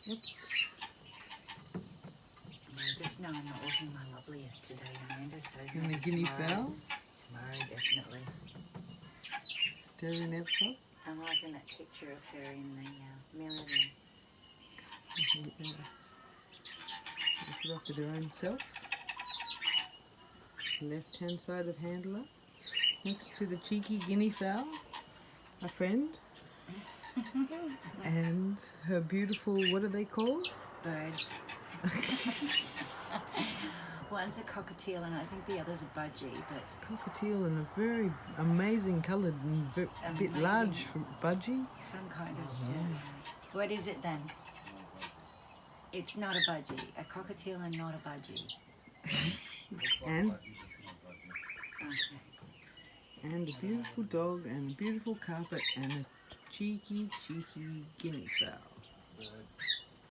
Yep. Just know I'm not looking my loveliest today, Amanda, so And the maybe guinea tomorrow. fowl. Tomorrow, definitely. Staring Epsilon. I'm liking that picture of her in the mirror there. Yeah. Look it after their own self. Left hand side of handler. Next to the cheeky guinea fowl, a friend. And her beautiful, what are they called? Birds. One's a cockatiel and I think the other's a budgie, but Cockatiel and a very amazing coloured and a bit large budgie. some kind of... What is it then? It's not a budgie. A cockatiel and not a budgie. And Okay. and a beautiful dog and a beautiful carpet and a cheeky guinea fowl.